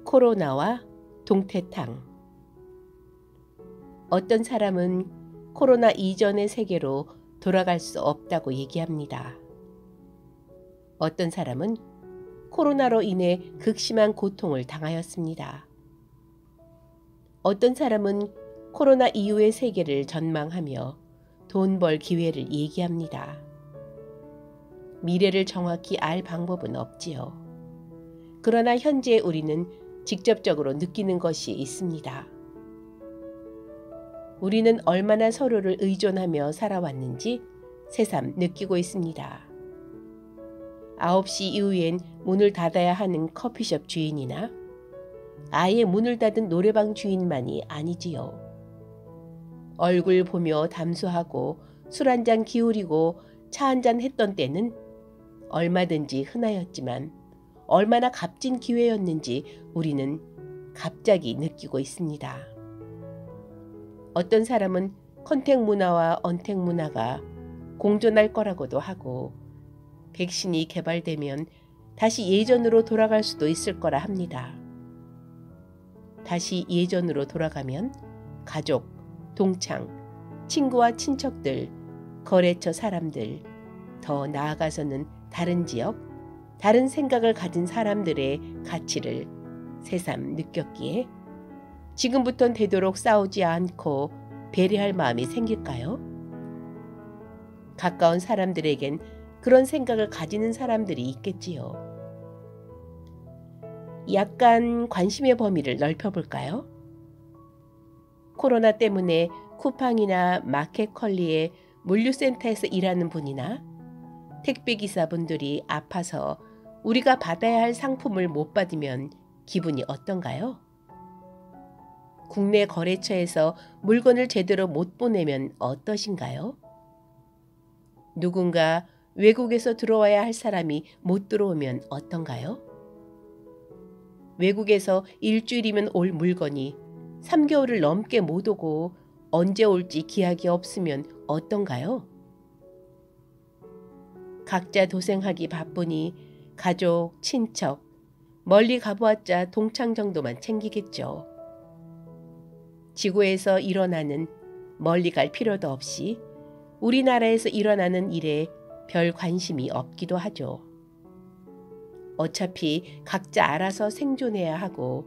코로나와 동태탕. 어떤 사람은 코로나 이전의 세계로 돌아갈 수 없다고 얘기합니다. 어떤 사람은 코로나로 인해 극심한 고통을 당하였습니다. 어떤 사람은 코로나 이후의 세계를 전망하며 돈 벌 기회를 얘기합니다. 미래를 정확히 알 방법은 없지요. 그러나 현재 우리는 직접적으로 느끼는 것이 있습니다. 우리는 얼마나 서로를 의존하며 살아왔는지 새삼 느끼고 있습니다. 9시 이후엔 문을 닫아야 하는 커피숍 주인이나 아예 문을 닫은 노래방 주인만이 아니지요. 얼굴 보며 담소하고 술 한잔 기울이고 차 한잔 했던 때는 얼마든지 흔하였지만 얼마나 값진 기회였는지 우리는 갑자기 느끼고 있습니다. 어떤 사람은 컨택 문화와 언택 문화가 공존할 거라고도 하고 백신이 개발되면 다시 예전으로 돌아갈 수도 있을 거라 합니다. 다시 예전으로 돌아가면 가족, 동창, 친구와 친척들, 거래처 사람들, 더 나아가서는 다른 지역, 다른 생각을 가진 사람들의 가치를 새삼 느꼈기에 지금부턴 되도록 싸우지 않고 배려할 마음이 생길까요? 가까운 사람들에겐 그런 생각을 가지는 사람들이 있겠지요. 약간 관심의 범위를 넓혀볼까요? 코로나 때문에 쿠팡이나 마켓컬리의 물류센터에서 일하는 분이나 택배기사분들이 아파서 우리가 받아야 할 상품을 못 받으면 기분이 어떤가요? 국내 거래처에서 물건을 제대로 못 보내면 어떠신가요? 누군가 외국에서 들어와야 할 사람이 못 들어오면 어떤가요? 외국에서 일주일이면 올 물건이 3개월을 넘게 못 오고 언제 올지 기약이 없으면 어떤가요? 각자 도생하기 바쁘니 가족, 친척, 멀리 가보았자 동창 정도만 챙기겠죠. 지구에서 일어나는 멀리 갈 필요도 없이 우리나라에서 일어나는 일에 별 관심이 없기도 하죠. 어차피 각자 알아서 생존해야 하고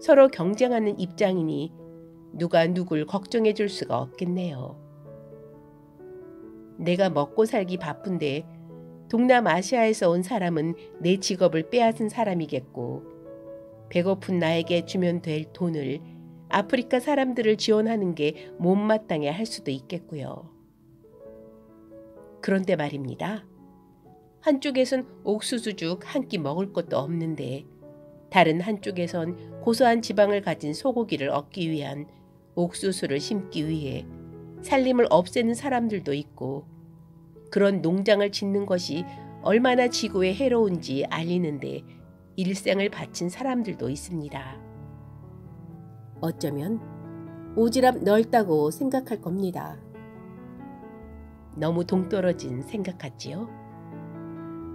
서로 경쟁하는 입장이니 누가 누굴 걱정해 줄 수가 없겠네요. 내가 먹고 살기 바쁜데 동남아시아에서 온 사람은 내 직업을 빼앗은 사람이겠고 배고픈 나에게 주면 될 돈을 아프리카 사람들을 지원하는 게 못마땅해 할 수도 있겠고요. 그런데 말입니다. 한쪽에선 옥수수죽 한 끼 먹을 것도 없는데 다른 한쪽에선 고소한 지방을 가진 소고기를 얻기 위한 옥수수를 심기 위해 살림을 없애는 사람들도 있고 그런 농장을 짓는 것이 얼마나 지구에 해로운지 알리는데 일생을 바친 사람들도 있습니다. 어쩌면 오지랖 넓다고 생각할 겁니다. 너무 동떨어진 생각 같지요?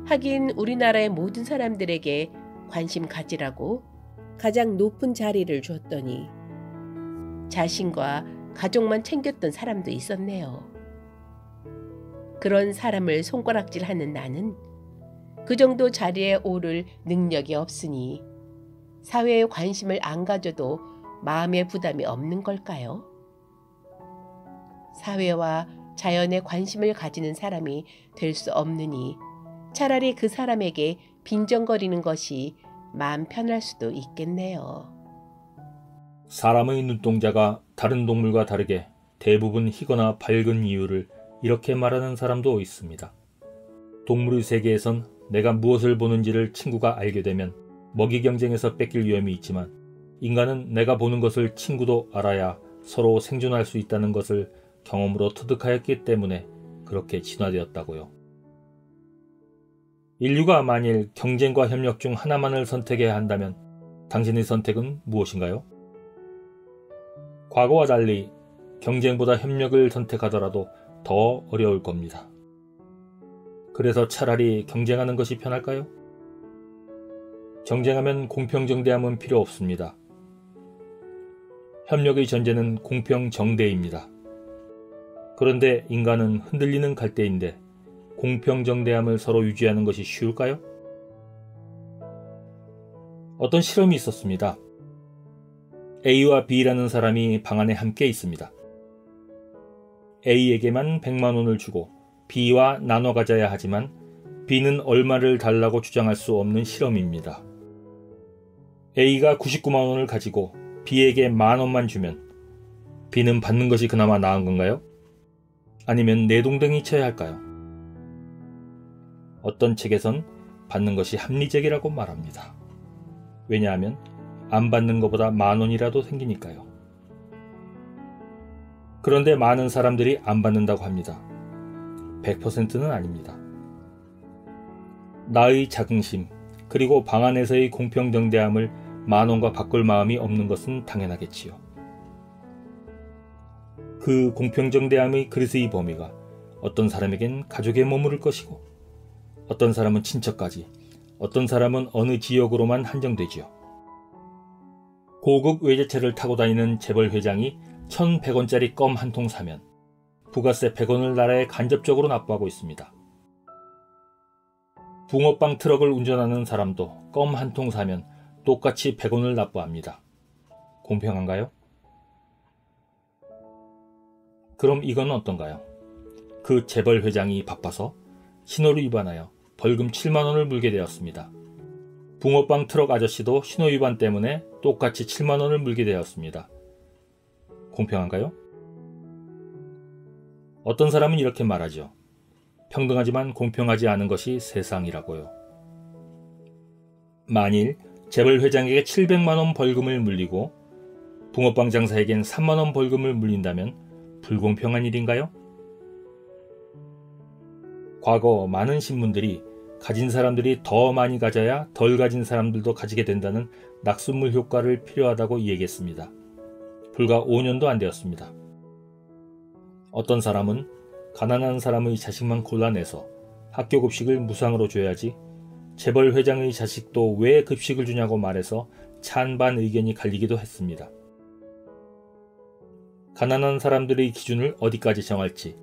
하긴 우리나라의 모든 사람들에게 관심 가지라고 가장 높은 자리를 줬더니 자신과 가족만 챙겼던 사람도 있었네요. 그런 사람을 손가락질하는 나는 그 정도 자리에 오를 능력이 없으니 사회에 관심을 안 가져도 마음의 부담이 없는 걸까요? 사회와 자연에 관심을 가지는 사람이 될 수 없느니 차라리 그 사람에게 빈정거리는 것이 마음 편할 수도 있겠네요. 사람의 눈동자가 다른 동물과 다르게 대부분 희거나 밝은 이유를 이렇게 말하는 사람도 있습니다. 동물의 세계에선 내가 무엇을 보는지를 친구가 알게 되면 먹이 경쟁에서 뺏길 위험이 있지만 인간은 내가 보는 것을 친구도 알아야 서로 생존할 수 있다는 것을 경험으로 터득하였기 때문에 그렇게 진화되었다고요. 인류가 만일 경쟁과 협력 중 하나만을 선택해야 한다면 당신의 선택은 무엇인가요? 과거와 달리 경쟁보다 협력을 선택하더라도 더 어려울 겁니다. 그래서 차라리 경쟁하는 것이 편할까요? 정쟁하면 공평정대함은 필요 없습니다. 협력의 전제는 공평정대입니다. 그런데 인간은 흔들리는 갈대인데 공평정대함을 서로 유지하는 것이 쉬울까요? 어떤 실험이 있었습니다. A와 B라는 사람이 방 안에 함께 있습니다. A에게만 100만 원을 주고 B와 나눠 가져야 하지만 B는 얼마를 달라고 주장할 수 없는 실험입니다. A가 99만 원을 가지고 B에게 10,000원만 주면 B는 받는 것이 그나마 나은 건가요? 아니면 내동댕이 쳐야 할까요? 어떤 책에선 받는 것이 합리적이라고 말합니다. 왜냐하면 안 받는 것보다 10,000원이라도 생기니까요. 그런데 많은 사람들이 안 받는다고 합니다. 100%는 아닙니다. 나의 자긍심 그리고 방 안에서의 공평정대함을 10,000원과 바꿀 마음이 없는 것은 당연하겠지요. 그 공평정대함의 그릇의 범위가 어떤 사람에겐 가족에 머무를 것이고 어떤 사람은 친척까지, 어떤 사람은 어느 지역으로만 한정되지요. 고급 외제차를 타고 다니는 재벌 회장이 1,100원짜리 껌 한 통 사면 부가세 100원을 나라에 간접적으로 납부하고 있습니다. 붕어빵 트럭을 운전하는 사람도 껌 한 통 사면 똑같이 100원을 납부합니다. 공평한가요? 그럼 이건 어떤가요? 그 재벌 회장이 바빠서 신호를 위반하여 벌금 7만 원을 물게 되었습니다. 붕어빵 트럭 아저씨도 신호 위반 때문에 똑같이 7만 원을 물게 되었습니다. 공평한가요? 어떤 사람은 이렇게 말하죠. 평등하지만 공평하지 않은 것이 세상이라고요. 만일 재벌 회장에게 700만 원 벌금을 물리고 붕어빵 장사에겐 3만 원 벌금을 물린다면 불공평한 일인가요? 과거 많은 신문들이 가진 사람들이 더 많이 가져야 덜 가진 사람들도 가지게 된다는 낙숫물 효과를 필요하다고 이야기했습니다. 불과 5년도 안 되었습니다. 어떤 사람은 가난한 사람의 자식만 골라내서 학교 급식을 무상으로 줘야지 재벌 회장의 자식도 왜 급식을 주냐고 말해서 찬반 의견이 갈리기도 했습니다. 가난한 사람들의 기준을 어디까지 정할지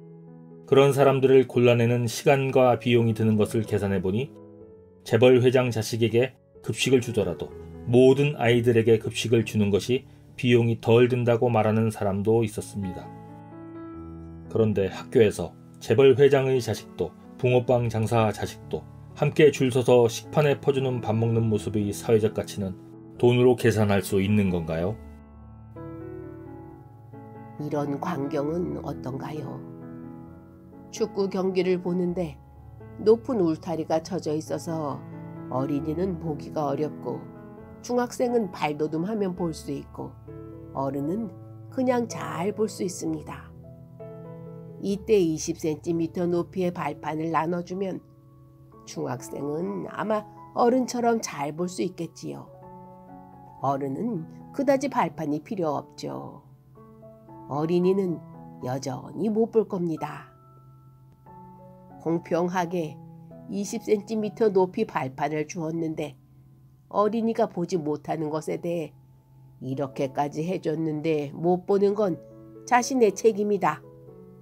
그런 사람들을 골라내는 시간과 비용이 드는 것을 계산해보니 재벌 회장 자식에게 급식을 주더라도 모든 아이들에게 급식을 주는 것이 비용이 덜 든다고 말하는 사람도 있었습니다. 그런데 학교에서 재벌 회장의 자식도 붕어빵 장사 자식도 함께 줄 서서 식판에 퍼주는 밥 먹는 모습의 사회적 가치는 돈으로 계산할 수 있는 건가요? 이런 광경은 어떤가요? 축구 경기를 보는데 높은 울타리가 쳐져 있어서 어린이는 보기가 어렵고 중학생은 발돋움하면 볼 수 있고 어른은 그냥 잘 볼 수 있습니다. 이때 20cm 높이의 발판을 나눠주면 중학생은 아마 어른처럼 잘 볼 수 있겠지요. 어른은 그다지 발판이 필요 없죠. 어린이는 여전히 못 볼 겁니다. 공평하게 20cm 높이 발판을 주었는데 어린이가 보지 못하는 것에 대해 이렇게까지 해줬는데 못 보는 건 자신의 책임이다.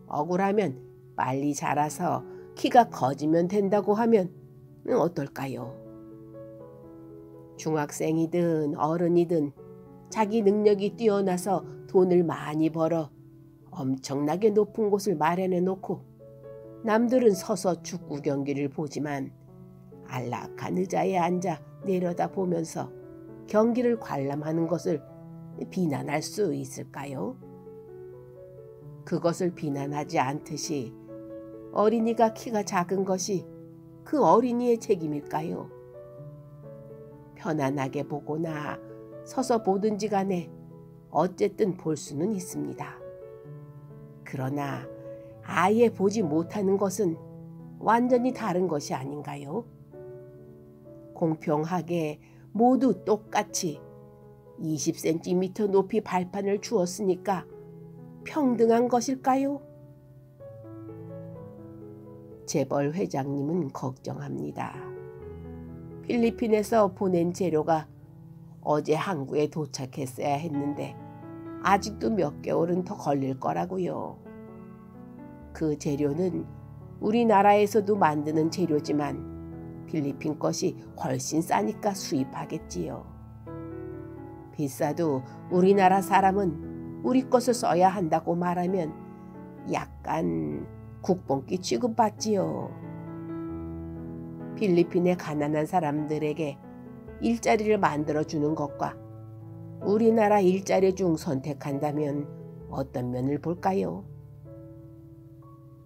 억울하면 빨리 자라서 키가 커지면 된다고 하면 어떨까요? 중학생이든 어른이든 자기 능력이 뛰어나서 돈을 많이 벌어 엄청나게 높은 곳을 마련해 놓고 남들은 서서 축구 경기를 보지만 안락한 의자에 앉아 내려다보면서 경기를 관람하는 것을 비난할 수 있을까요? 그것을 비난하지 않듯이 어린이가 키가 작은 것이 그 어린이의 책임일까요? 편안하게 보거나 서서 보든지 간에 어쨌든 볼 수는 있습니다. 그러나 아예 보지 못하는 것은 완전히 다른 것이 아닌가요? 공평하게 모두 똑같이 20cm 높이 발판을 주었으니까 평등한 것일까요? 재벌 회장님은 걱정합니다. 필리핀에서 보낸 재료가 어제 항구에 도착했어야 했는데 아직도 몇 개월은 더 걸릴 거라고요. 그 재료는 우리나라에서도 만드는 재료지만 필리핀 것이 훨씬 싸니까 수입하겠지요. 비싸도 우리나라 사람은 우리 것을 써야 한다고 말하면 약간 국뽕기 취급받지요. 필리핀의 가난한 사람들에게 일자리를 만들어주는 것과 우리나라 일자리 중 선택한다면 어떤 면을 볼까요?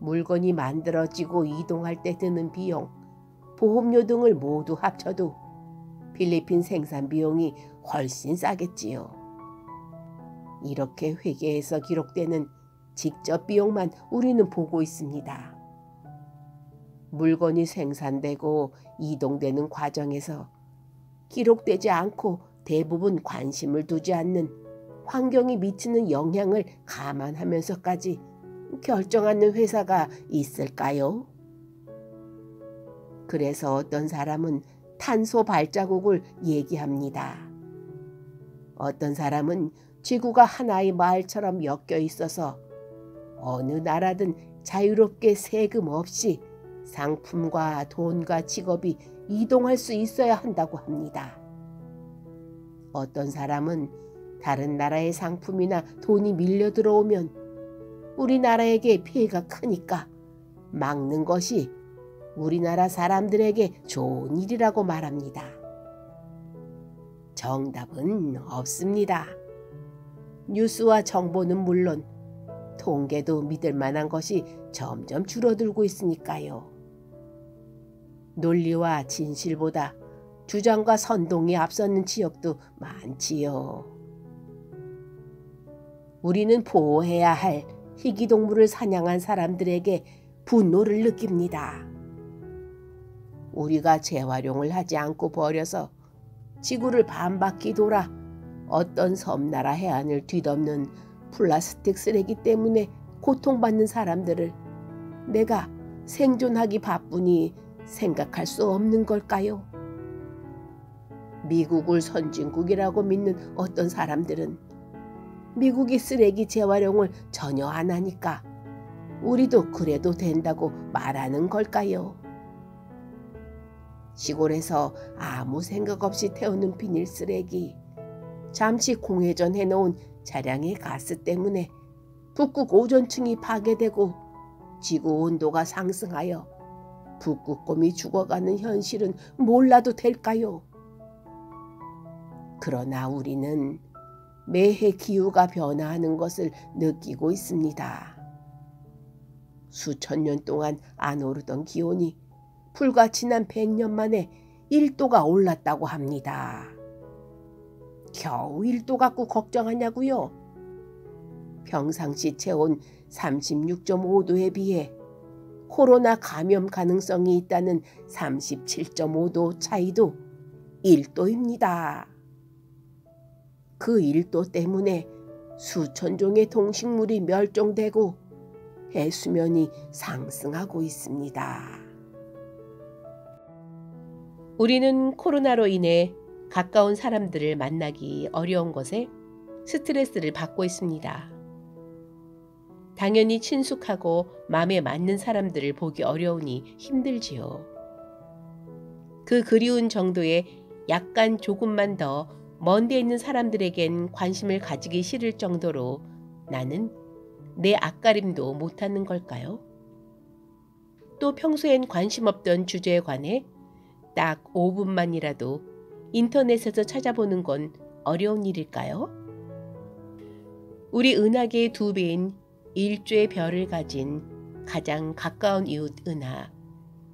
물건이 만들어지고 이동할 때 드는 비용, 보험료 등을 모두 합쳐도 필리핀 생산 비용이 훨씬 싸겠지요. 이렇게 회계에서 기록되는 직접 비용만 우리는 보고 있습니다. 물건이 생산되고 이동되는 과정에서 기록되지 않고 대부분 관심을 두지 않는 환경이 미치는 영향을 감안하면서까지 결정하는 회사가 있을까요? 그래서 어떤 사람은 탄소 발자국을 얘기합니다. 어떤 사람은 지구가 하나의 마을처럼 엮여 있어서 어느 나라든 자유롭게 세금 없이 상품과 돈과 직업이 이동할 수 있어야 한다고 합니다. 어떤 사람은 다른 나라의 상품이나 돈이 밀려 들어오면 우리나라에게 피해가 크니까 막는 것이 우리나라 사람들에게 좋은 일이라고 말합니다. 정답은 없습니다. 뉴스와 정보는 물론 통계도 믿을 만한 것이 점점 줄어들고 있으니까요. 논리와 진실보다 주장과 선동이 앞서는 지역도 많지요. 우리는 보호해야 할 희귀동물을 사냥한 사람들에게 분노를 느낍니다. 우리가 재활용을 하지 않고 버려서 지구를 반바퀴 돌아 어떤 섬나라 해안을 뒤덮는 플라스틱 쓰레기 때문에 고통받는 사람들을 내가 생존하기 바쁘니 생각할 수 없는 걸까요? 미국을 선진국이라고 믿는 어떤 사람들은 미국이 쓰레기 재활용을 전혀 안 하니까 우리도 그래도 된다고 말하는 걸까요? 시골에서 아무 생각 없이 태우는 비닐 쓰레기, 잠시 공회전 해놓은 차량의 가스 때문에 북극 오존층이 파괴되고 지구 온도가 상승하여 북극곰이 죽어가는 현실은 몰라도 될까요? 그러나 우리는 매해 기후가 변화하는 것을 느끼고 있습니다. 수천 년 동안 안 오르던 기온이 불과 지난 100년 만에 1도가 올랐다고 합니다. 겨우 1도 갖고 걱정하냐고요? 평상시 체온 36.5도에 비해 코로나 감염 가능성이 있다는 37.5도 차이도 1도입니다. 그 1도 때문에 수천 종의 동식물이 멸종되고 해수면이 상승하고 있습니다. 우리는 코로나로 인해 가까운 사람들을 만나기 어려운 것에 스트레스를 받고 있습니다. 당연히 친숙하고 마음에 맞는 사람들을 보기 어려우니 힘들지요. 그 그리운 정도에 약간 조금만 더 먼 데 있는 사람들에겐 관심을 가지기 싫을 정도로 나는 내 앞가림도 못하는 걸까요? 또 평소엔 관심 없던 주제에 관해 딱 5분만이라도 인터넷에서 찾아보는 건 어려운 일일까요? 우리 은하계의 2배인 일조의 별을 가진 가장 가까운 이웃 은하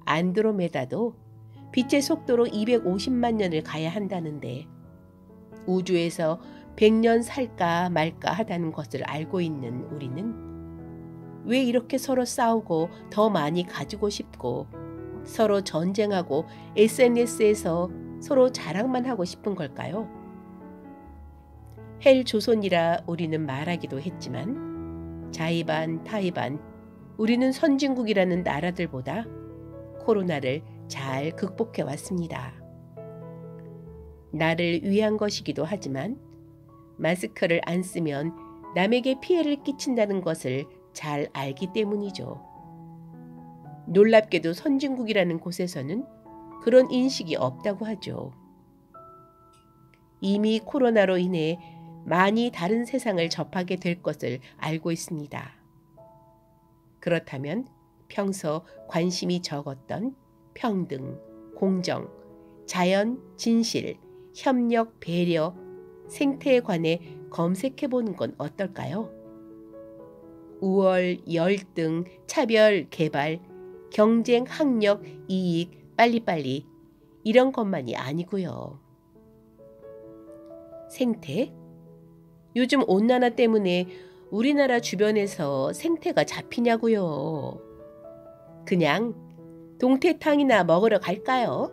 안드로메다도 빛의 속도로 250만 년을 가야 한다는데 우주에서 100년 살까 말까 하다는 것을 알고 있는 우리는 왜 이렇게 서로 싸우고 더 많이 가지고 싶고 서로 전쟁하고 SNS에서 서로 자랑만 하고 싶은 걸까요? 헬 조선이라 우리는 말하기도 했지만 자의반 타의반 우리는 선진국이라는 나라들보다 코로나를 잘 극복해 왔습니다. 나를 위한 것이기도 하지만 마스크를 안 쓰면 남에게 피해를 끼친다는 것을 잘 알기 때문이죠. 놀랍게도 선진국이라는 곳에서는 그런 인식이 없다고 하죠. 이미 코로나로 인해 많이 다른 세상을 접하게 될 것을 알고 있습니다. 그렇다면 평소 관심이 적었던 평등, 공정, 자연, 진실, 협력, 배려, 생태에 관해 검색해보는 건 어떨까요? 우월, 열등, 차별, 개발, 경쟁, 학력, 이익, 빨리빨리 이런 것만이 아니고요. 생태? 요즘 온난화 때문에 우리나라 주변에서 생태가 잡히냐고요. 그냥 동태탕이나 먹으러 갈까요?